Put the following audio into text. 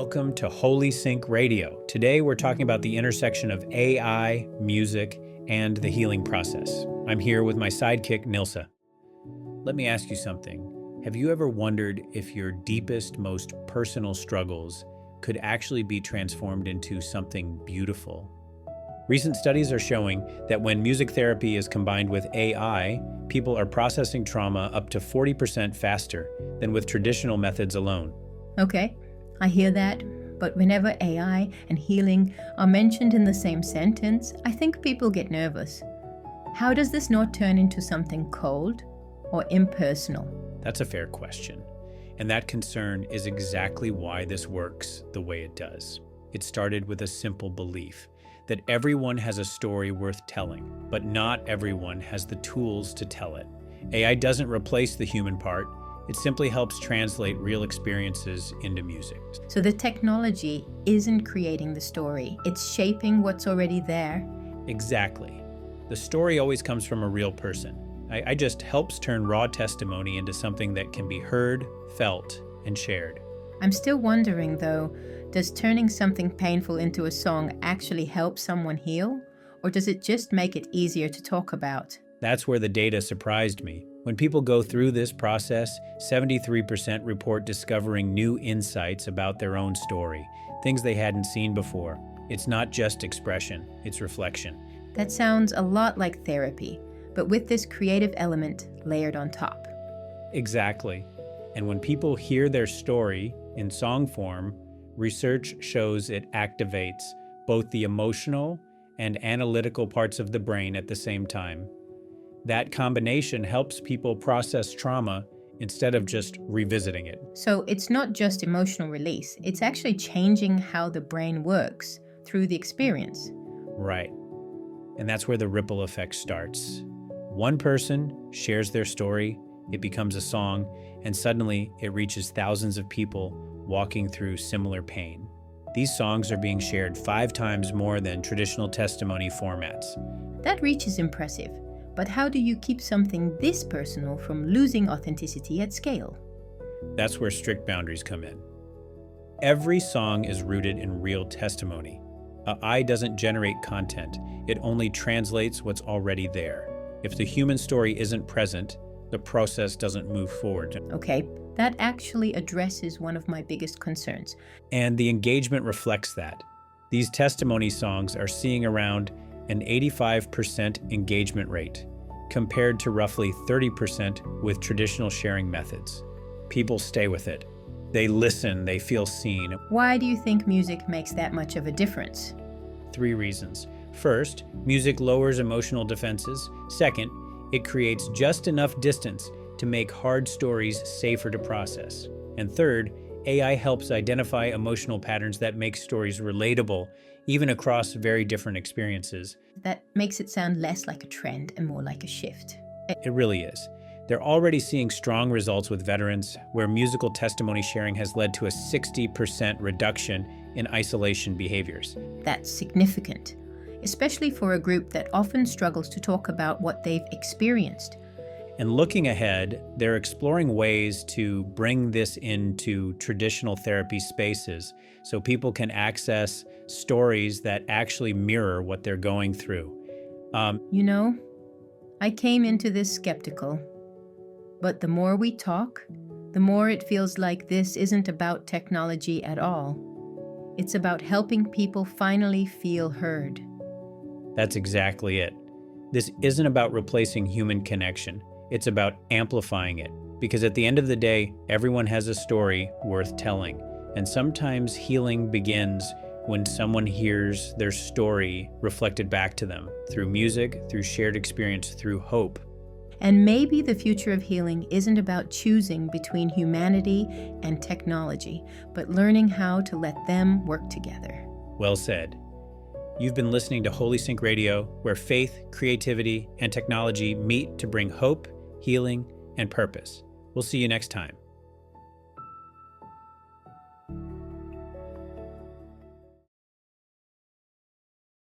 Welcome to Holy Sync Radio. Today we're talking about the intersection of AI, music, and the healing process. I'm here with my sidekick, Nilsa. Let me ask you something. Have you ever wondered if your deepest, most personal struggles could actually be transformed into something beautiful? Recent studies are showing that when music therapy is combined with AI, people are processing trauma up to 40% faster than with traditional methods alone. Okay, I hear that, but whenever AI and healing are mentioned in the same sentence, I think people get nervous. How does this not turn into something cold or impersonal? That's a fair question, and that concern is exactly why this works the way it does. It started with a simple belief that everyone has a story worth telling, but not everyone has the tools to tell it. AI doesn't replace the human part. It simply helps translate real experiences into music. So the technology isn't creating the story, it's shaping what's already there. Exactly. The story always comes from a real person. I just helps turn raw testimony into something that can be heard, felt, and shared. I'm still wondering though, does turning something painful into a song actually help someone heal? Or does it just make it easier to talk about? That's where the data surprised me. When people go through this process, 73% report discovering new insights about their own story, things they hadn't seen before. It's not just expression, it's reflection. That sounds a lot like therapy, but with this creative element layered on top. Exactly. And when people hear their story in song form, research shows it activates both the emotional and analytical parts of the brain at the same time. That combination helps people process trauma instead of just revisiting it. So it's not just emotional release, it's actually changing how the brain works through the experience. Right. And that's where the ripple effect starts. One person shares their story, it becomes a song, and suddenly it reaches thousands of people walking through similar pain. These songs are being shared 5 times more than traditional testimony formats. That reach is impressive. But how do you keep something this personal from losing authenticity at scale? That's where strict boundaries come in. Every song is rooted in real testimony. AI doesn't generate content, it only translates what's already there. If the human story isn't present, the process doesn't move forward. Okay, that actually addresses one of my biggest concerns. And the engagement reflects that. These testimony songs are seeing around an 85% engagement rate, compared to roughly 30% with traditional sharing methods. People stay with it. They listen, they feel seen. Why do you think music makes that much of a difference? 3 reasons. First, music lowers emotional defenses. Second, it creates just enough distance to make hard stories safer to process. And third, AI helps identify emotional patterns that make stories relatable, even across very different experiences. That makes it sound less like a trend and more like a shift. It really is. They're already seeing strong results with veterans, where musical testimony sharing has led to a 60% reduction in isolation behaviors. That's significant, especially for a group that often struggles to talk about what they've experienced. And looking ahead, they're exploring ways to bring this into traditional therapy spaces so people can access stories that actually mirror what they're going through. You know, I came into this skeptical, but the more we talk, the more it feels like this isn't about technology at all. It's about helping people finally feel heard. That's exactly it. This isn't about replacing human connection. It's about amplifying it, because at the end of the day, everyone has a story worth telling. And sometimes healing begins when someone hears their story reflected back to them through music, through shared experience, through hope. And maybe the future of healing isn't about choosing between humanity and technology, but learning how to let them work together. Well said. You've been listening to Holy Sync Radio, where faith, creativity, and technology meet to bring hope, healing, and purpose. We'll see you next time.